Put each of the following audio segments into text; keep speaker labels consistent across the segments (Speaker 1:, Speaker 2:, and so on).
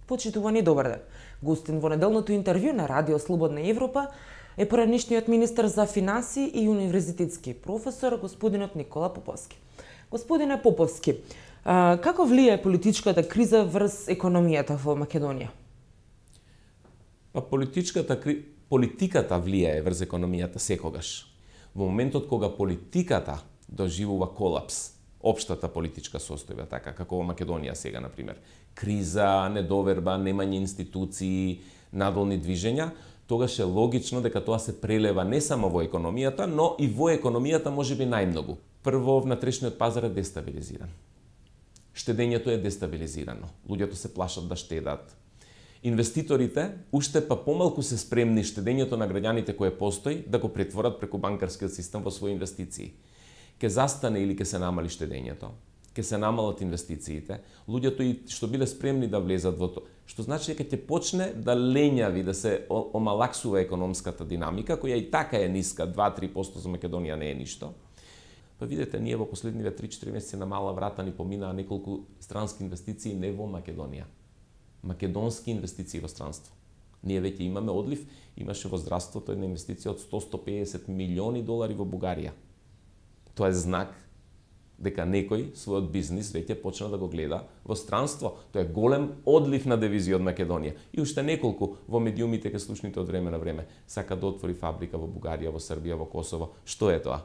Speaker 1: Почитувани, добар ден. Гостин во неделното интервју на Радио Слободна Европа е поранишниот министер за финансии и универзитетски професор господинот Никола Поповски. Господине Поповски, како влијае политичката криза врз економијата во Македонија?
Speaker 2: Политиката влијае врз економијата секогаш. Во моментот кога политиката доживува колапс, општата политичка состојба, така како во Македонија сега, например, криза, недоверба, немање институции, надолни движења, тогаш е логично дека тоа се прелева не само во економијата, но и во економијата можеби најмногу. Прво, внатрешниот пазар е дестабилизиран. Штедењето е дестабилизирано. Луѓето се плашат да штедат. Инвеститорите уште па помалку се спремни штедењето на граѓаните кое постои да го претворат преку банкарскиот систем во своји инвестиции. Ке застане или ке се намали штедењето, ке се намалат инвестициите, луѓето и што биле спремни да влезат во тоа, што значи дека ќе почне да лењави, да се омалаксува економската динамика, која и така е ниска, 2-3% за Македонија не е ништо. Па видете, ние во последниве 3-4 месеци на мала врата ни поминаа неколку странски инвестиции не во Македонија. Македонски инвестиции во странство. Ние веќе имаме одлив, имаше во здравството една инвестиција од 100-150 милиони долари во Бугарија. Тоа е знак дека некој својот бизнис веќе почна да го гледа во странство. Тоа е голем одлив на девизи од Македонија. И уште неколку во медиумите ке слушните од време на време сака да отвори фабрика во Бугарија, во Србија, во Косово. Што е тоа?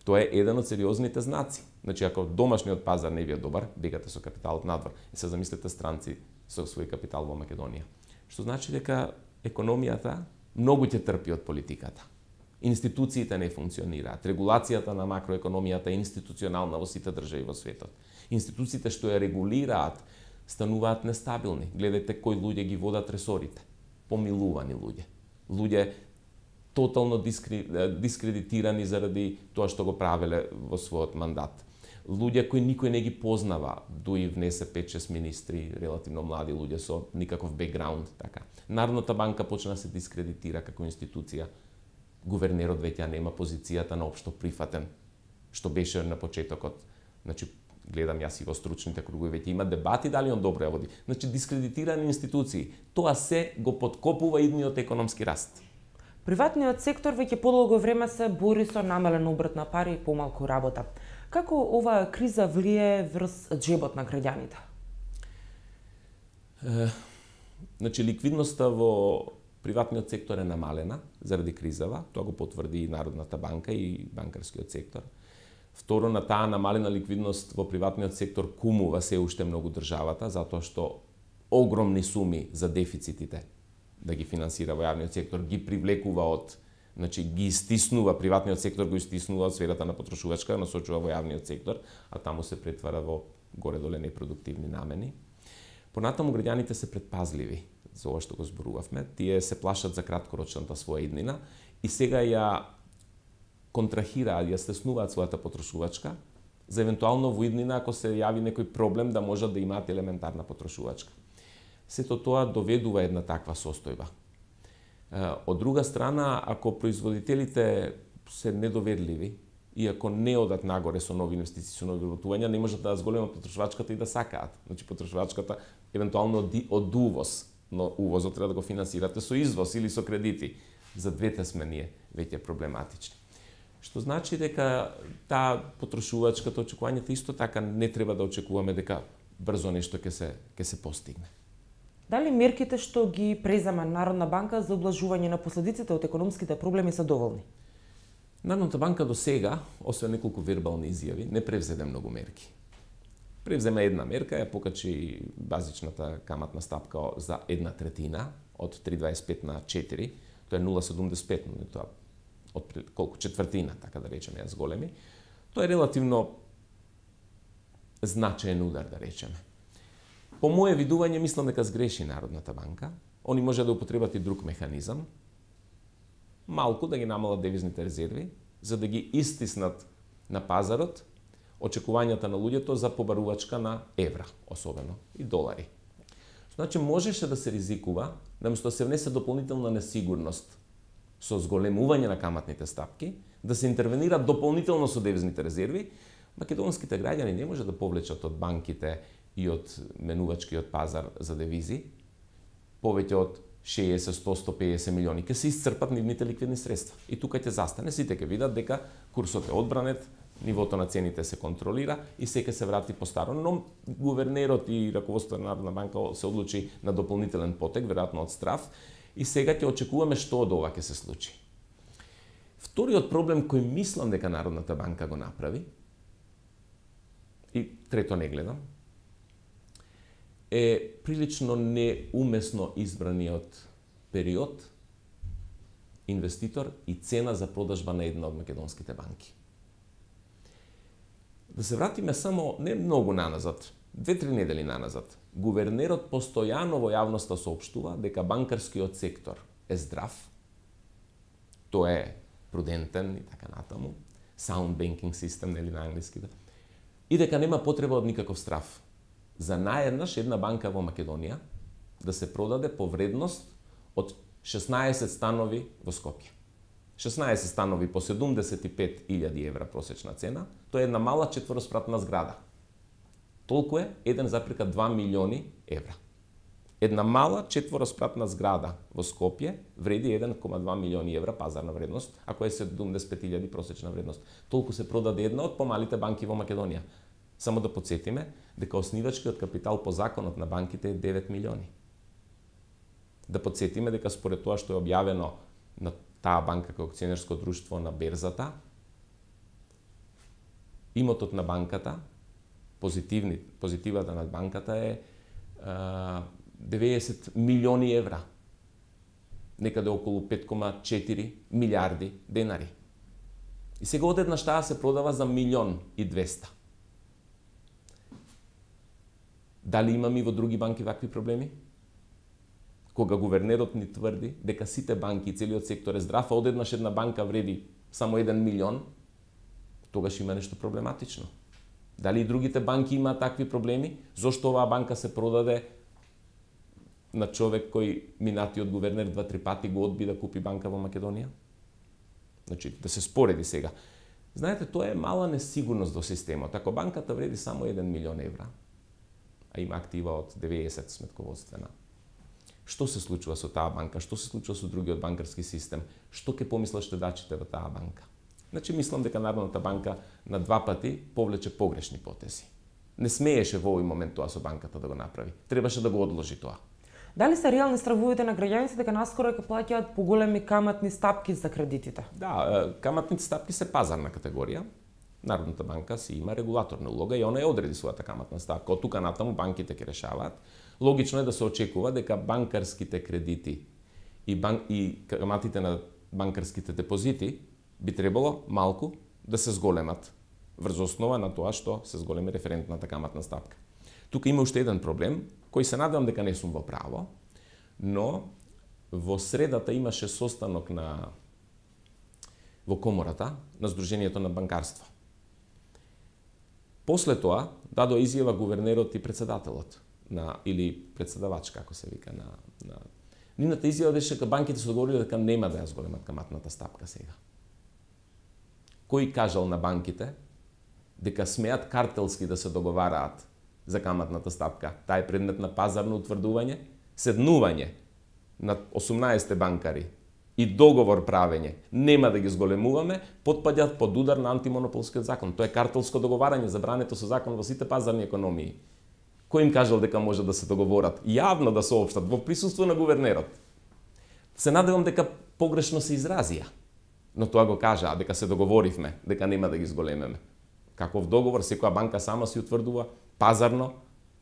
Speaker 2: Тоа е еден од сериозните знаци. Значи, ако домашниот пазар не ви е добар, бегате со капиталот надвор. И се замислете странци со свој капитал во Македонија. Што значи дека економијата многу ќе трпи од политиката. Институциите не функционираат. Регулацијата на макроекономијата е институционална во сите држави во светот. Институциите што ја регулираат стануваат нестабилни. Гледате кои луѓе ги водат ресорите. Помилувани луѓе. Луѓе тотално дискредитирани заради тоа што го правеле во својот мандат. Луѓе кои никој не ги познава, дуи внесе 5-6 министри, релативно млади луѓе со никаков бекграунд, така. Народната банка почна да се дискредитира како институција. Гувернерот веќе нема позицијата на општо прифатен, што беше на почетокот. Значи, гледам јас и во стручните кругови, веќе има дебати дали он добро ја води. Значи, дискредитирани институции. Тоа се го подкопува идниот економски раст.
Speaker 1: Приватниот сектор веќе подолго време се бори со намален обрт на пари и помалку работа. Како оваа криза влијае врз џебот на граѓаните?
Speaker 2: Значи, ликвидноста во приватниот сектор е намалена заради кризава, тоа го потврди и Народната банка и банкарскиот сектор. Второ, на таа намалена ликвидност во приватниот сектор кумува се уште многу државата, затоа што огромни суми за дефицитите да ги финансира во јавниот сектор ги привлекува од, значи ги стиснува, приватниот сектор го стиснува од сферата на потрошувачка, насочува во јавниот сектор, а таму се претвара во горе-доле непродуктивни намени. Понатаму граѓаните се предпазливи за ова што го зборувавме, тие се плашат за краткорочната своја иднина и сега ја контрахираат, ја стеснуваат својата потрошувачка, за евентуално во иднина ако се јави некој проблем да можат да имаат елементарна потрошувачка. Сето тоа доведува една таква состојба. Од друга страна, ако производителите се недоверливи и ако не одат нагоре со нови инвестиции, со нови вработувања, не можат да зголемат потрошувачката и да сакаат. Значи потрошувачката евентуално од увоз, но увозот треба да го финансирате со извоз или со кредити. За двете сме ние веќе проблематични. Што значи дека таа потрошувачката, очекувањата исто така не треба да очекуваме дека брзо нешто ќе се постигне.
Speaker 1: Дали мерките што ги презема Народна банка за облажување на последиците од економските проблеми се доволни?
Speaker 2: Народната банка до сега, освен неколку вербални изјави, не превзеде многу мерки. Превзема една мерка, ја покачи базичната каматна стапка за 1/3 од 3,25 на 4, тоа е 0,75, но тоа од колку четвртина, така да речеме, ја зголеми. Тоа е релативно значаен удар, да речеме. По моје видување, мислам дека сгреши Народната банка. Они може да употребат и друг механизам, малку да ги намалат девизните резерви, за да ги истиснат на пазарот очекувањата на луѓето за побарувачка на евра, особено, и долари. Значи, можеше да се ризикува, наместо да се внесе дополнителна несигурност со зголемување на каматните стапки, да се интервенира дополнително со девизните резерви, македонските граѓани не може да повлечат од банките и од менувачкиот пазар за девизи, повеќе од 60, 100, 150 милиони ќе се исцрпат нивните ликвидни средства. И тука ќе застане, сите ќе видат дека курсот е одбранет, нивото на цените се контролира и се ќе се врати постаро, но гувернерот и раководството на Народна банка се одлучи на дополнителен потек, веројатно од страв, и сега ќе очекуваме што од ова ќе се случи. Вториот проблем кој мислам дека Народната банка го направи, и трето не гледам, е прилично неумесно избраниот период, инвеститор и цена за продажба на една од македонските банки. Да се вратиме само не многу наназад, 2-3 недели наназад. Гувернерот постојано во јавноста соопштува дека банкарскиот сектор е здрав, тој е прудентен и така натаму, sound banking system, нели на англиски, и дека нема потреба од никаков страв. За наеднаш една банка во Македонија да се продаде по вредност од 16 станови во Скопје. 16 станови по 75.000 евра просечна цена, тоа е една мала четвороспратна зграда. Толку е 1,2 милиони евра. Една мала четвороспратна зграда во Скопје вреди 1,2 милиони евра пазарна вредност, ако е 75.000 просечна вредност. Толку се продаде една од помалите банки во Македонија. Само да подсетиме дека основачкиот капитал по законот на банките е 9 милиони. Да подсетиме дека според тоа што е објавено на таа банка како акционерско друштво на берзата, имотот на банката, позитивата на банката е 90 милиони евра. Некаде околу 5,4 милиарди денари. И сега одеднаш таа се продава за 1,200,000. Дали имаме и во други банки вакви проблеми? Кога гувернерот ни тврди дека сите банки и целиот сектор е здрав, а одеднаш една банка вреди само 1 милион, тогаш има нешто проблематично. Дали и другите банки имаат такви проблеми? Зошто оваа банка се продаде на човек кој минатиот гувернер 2-3 пати го одби да купи банка во Македонија? Значи, да се спореди сега. Знаете, тоа е мала несигурност во системот. Ако банката вреди само 1 милион евра, а има актива од 90 сметководствена, што се случува со таа банка? Што се случува со другиот банкарски систем? Што ќе помислат штедачите во таа банка? Значи, мислам дека Народната банка на 2 пати повлече погрешни потези. Не смееше во овој момент тоа со банката да го направи. Требаше да го одложи тоа.
Speaker 1: Дали се реални стравовите на граѓаните дека наскоро ќе плаќаат поголеми каматни стапки за кредитите?
Speaker 2: Да, каматните стапки се пазарна категорија. Народната банка си има регулаторна улога и она ја одреди својата каматна стапка. Од тука натаму банките ќе решаваат. Логично е да се очекува дека банкарските кредити и каматите на банкарските депозити би требало малку да се зголемат врз основа на тоа што се зголеми референтната каматна стапка. Тука има уште еден проблем, кој се надевам дека не сум во право, но во средата имаше состанок во комората на Сдруженијето на банкарство. После тоа дадоа изјава гувернерот и председателот или председавач, како се вика нивната изјава беше дека банките се договориле дека нема да ја зголемат каматната стапка сега. Кој кажал на банките дека смеат картелски да се договараат за каматната стапка? Таа е предмет на пазарно утврдување, седнување на 18 банкари и договор правење, нема да ги зголемуваме, потпаѓаат под удар на антимонополскиот закон. Тоа е картелско договарање, забрането со закон во сите пазарни економии. Кој им кажал дека може да се договорат? Јавно да соопштат, во присуство на гувернерот. Се надевам дека погрешно се изразија, но тоа го кажа, дека се договоривме, дека нема да ги зголемеме. Каков договор, секоја банка сама си утврдува пазарно,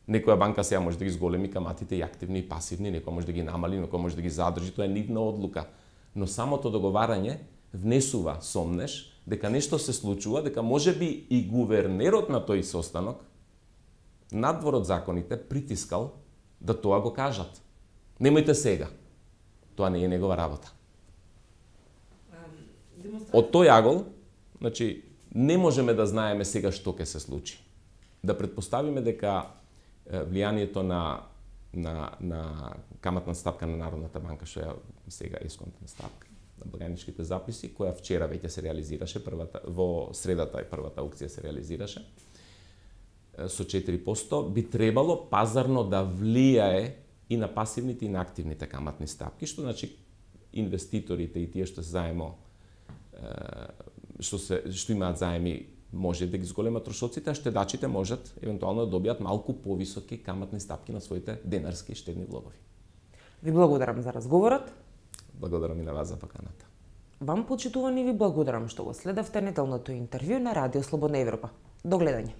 Speaker 2: некоја банка сега може да ги зголеми каматите и активни и пасивни, некоја може да ги намали, некоја може да ги задржи, тоа е нивна одлука. Но самото договарање внесува сомнеш дека нешто се случува, дека можеби и гувернерот на тој состанок надвор од законите притискал да тоа го кажат. Немојте сега. Тоа не е негова работа. Од тој агол, значи, не можеме да знаеме сега што ќе се случи. Да предпоставиме дека влијанието на каматна стапка на Народната банка, што е сега есконтна стапка на благajničkите записи, која вчера веќе се реализираше, во средата првата аукција се реализираше. со 4%, би требало пазарно да влијае и на пасивните и на активните каматни стапки, што значи инвеститорите и тие што што имаат заеми може да ги зголемат трошоците, а штедачите можат евентуално да добијат малку повисоки каматни стапки на своите денарски и штедни влогови.
Speaker 1: Ви благодарам за разговорот.
Speaker 2: Благодарам и на вас за поканата.
Speaker 1: Вам, почитувани, ви благодарам што го следавте неделното интервју на Радио Слободна Европа. До гледање.